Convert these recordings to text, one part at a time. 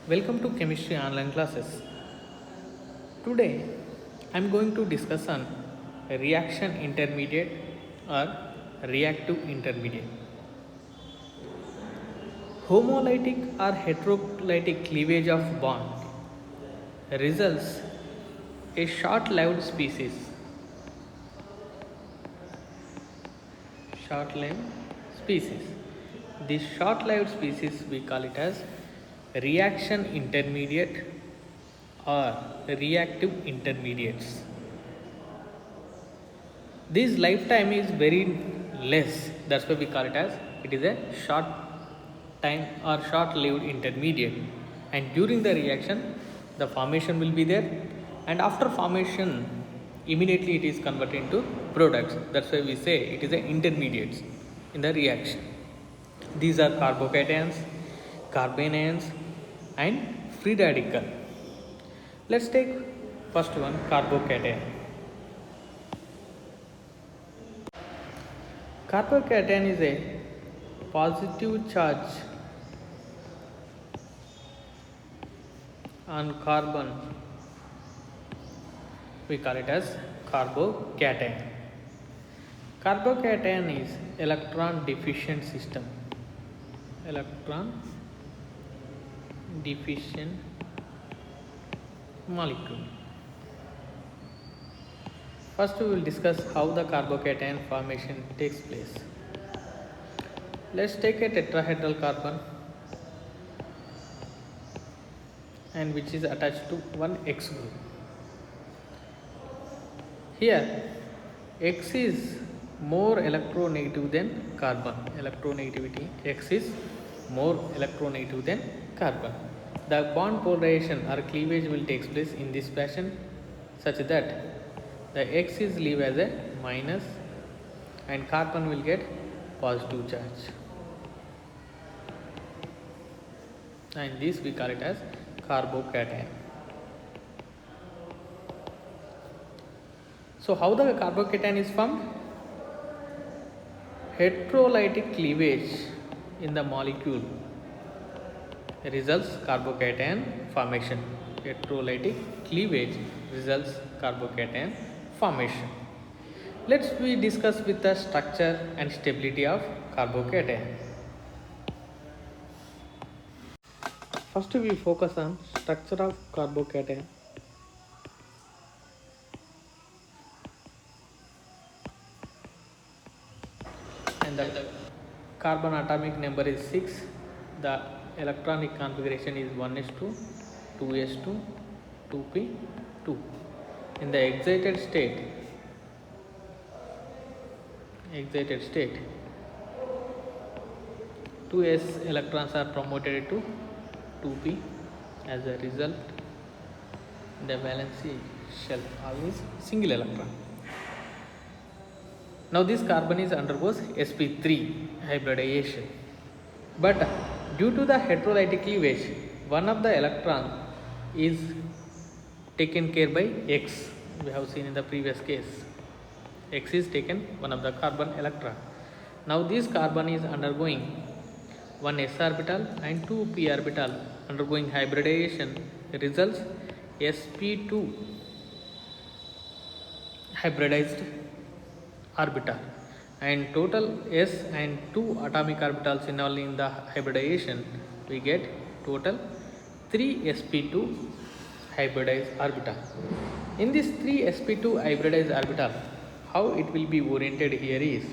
Welcome to Chemistry Online Classes. Today I am going to discuss on reaction intermediate or reactive intermediate. Homolytic or heterolytic cleavage of bond results a short-lived species. Short-lived species. This short-lived species we call it as reaction intermediate or reactive intermediates. This lifetime is very less, that's why we call it as it is a short time or short lived intermediate, and during the reaction the formation will be there, and after formation immediately it is converted into products. That's why we say it is a intermediates in the reaction. These are carbocations, carbanions and free radical. Let's take first one, carbocation. Carbocation is a positive charge on carbon. We call it as carbocation. Carbocation is electron deficient system. Electron deficient molecule. First we will discuss how the carbocation formation takes place. Let's take a tetrahedral carbon and which is attached to one X group. Here X is more electronegative than carbon. Electronegativity X is more electronegative than carbon. The bond polarization or cleavage will take place in this fashion such that the X is leave as a minus and carbon will get positive charge, and this we call it as carbocation. So how the carbocation is formed? Heterolytic cleavage in the molecule results carbocation formation. Heterolytic cleavage results carbocation formation. Let's we discuss with the structure and stability of carbocation. First we focus on structure of carbocation. And the carbon atomic number is 6. The electronic configuration is 1s2, 2s2, 2p2. In the excited state, 2s electrons are promoted to 2p. As a result, the valence shell always single electron. Now this carbon is undergoes sp3 hybridization, but due to the heterolytic cleavage, one of the electron is taken care by X. We have seen in the previous case, X is taken one of the carbon electron. Now this carbon is undergoing one s orbital and two p orbital undergoing hybridization, results sp2 hybridized orbital, and total s and 2 atomic orbitals involved in the hybridization, we get total 3 sp2 hybridized orbital. In this 3 sp2 hybridized orbital, how it will be oriented here is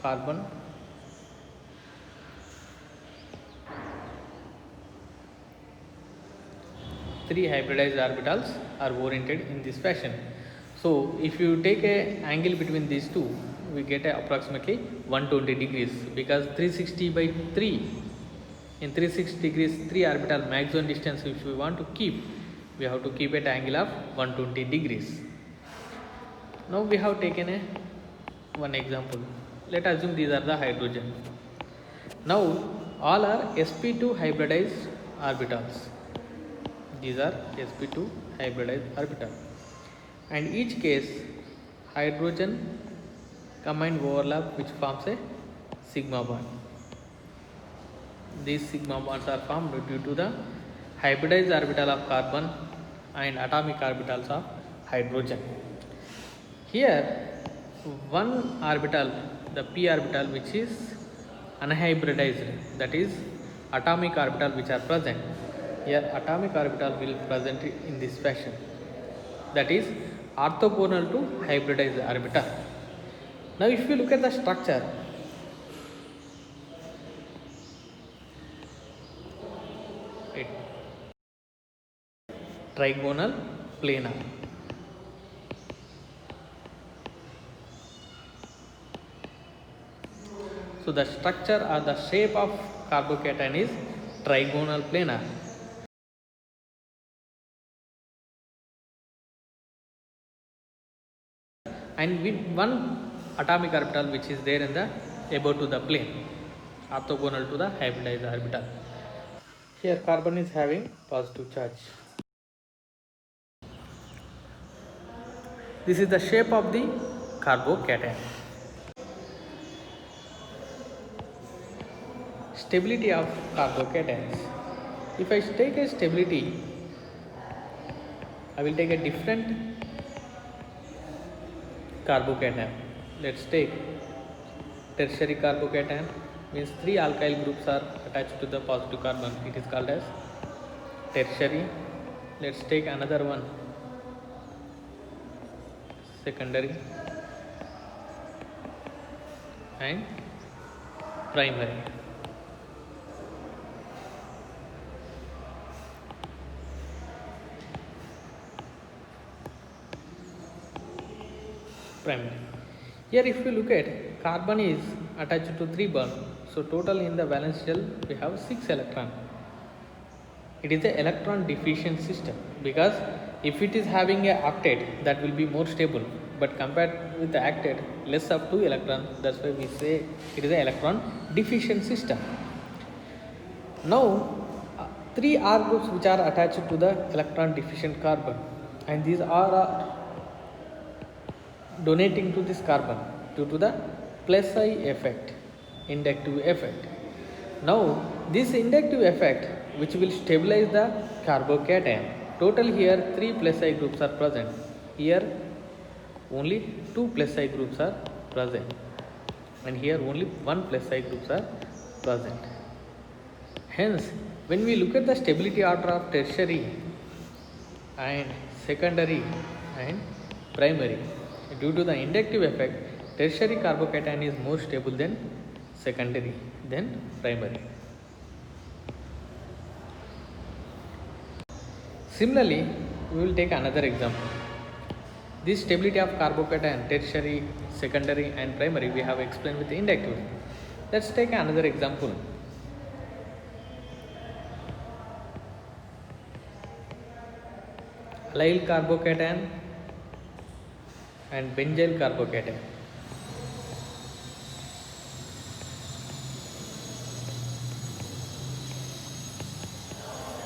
carbon three hybridized orbitals are oriented in this fashion. So if you take a angle between these two, we get approximately 120 degrees, because 360 by 3, in 360 degrees 3 orbital maximum distance if we want to keep, we have to keep at angle of 120 degrees. Now we have taken one example. Let us assume these are the hydrogen. Now all are sp2 hybridized orbitals. These are sp2 hybridized orbitals, and each case hydrogen combined overlap which forms a sigma bond. these sigma bonds are formed due to the hybridized orbital of carbon and atomic orbitals of hydrogen. Here, one orbital, the p orbital, which is unhybridized, that is atomic orbital which are present. Here atomic orbital will present in this fashion, that is orthogonal to hybridized orbital. Now if you look at the structure, it trigonal planar. So the structure or the shape of carbocation is trigonal planar. And with one atomic orbital which is there in the above to the plane, orthogonal to the hybridized orbital. Here carbon is having positive charge. This is the shape of the carbocation. Stability of carbocations. If I take a stability, I will take a different carbocation. Let's take tertiary carbocation, means three alkyl groups are attached to the positive carbon. It is called as tertiary. Let's take another one, secondary and primary. Primary. Here if you look at, carbon is attached to 3 bonds, so total in the valence shell we have 6 electrons. It is an electron deficient system, because if it is having a octet, that will be more stable, but compared with the octet, less of 2 electrons, that's why we say it is an electron deficient system. Now 3 R groups which are attached to the electron deficient carbon, and these are donating to this carbon due to the plus I effect, inductive effect. Now this inductive effect which will stabilize the carbocation, total here 3 plus I groups are present, here only 2 plus I groups are present, and here only 1 plus I groups are present. Hence when we look at the stability order of tertiary and secondary and primary, due to the inductive effect, tertiary carbocation is more stable than secondary, than primary. Similarly, we will take another example. This stability of carbocation, tertiary, secondary and primary, we have explained with the inductive. Let's take another example. Allyl carbocation and benzyl carbocation.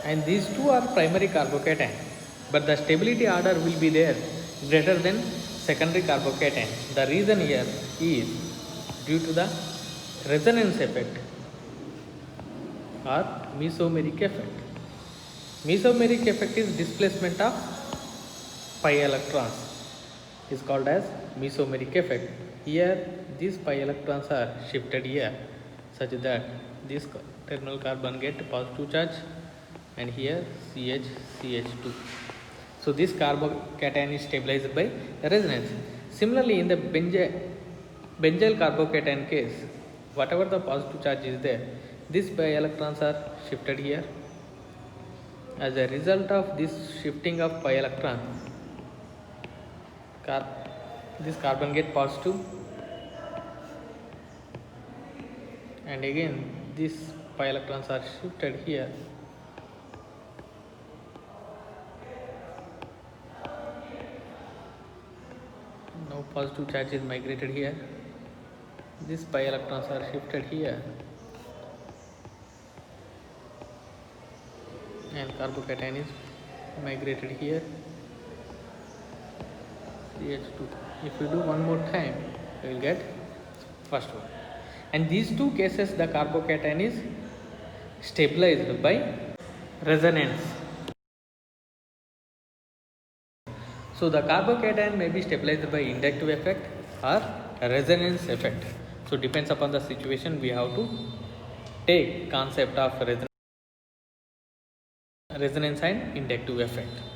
And these two are primary carbocation, but the stability order will be there greater than secondary carbocation. The reason here is due to the resonance effect or mesomeric effect. Mesomeric effect is displacement of pi electrons, is called as mesomeric effect. Here these pi electrons are shifted here such that this terminal carbon get positive charge, and here CH2. So this carbocation is stabilized by resonance. Similarly, in the benzyl carbocation case, whatever the positive charge is there, these pi electrons are shifted here. As a result of this shifting of pi electron, this carbon get positive, and again these pi electrons are shifted here. Now positive charge is migrated here. These pi electrons are shifted here, and carbocation is migrated here, CH2. If you do one more time, you will get first one. And these two cases, the carbocation is stabilized by resonance. So the carbocation may be stabilized by inductive effect or resonance effect. So depends upon the situation, we have to take concept of resonance and inductive effect.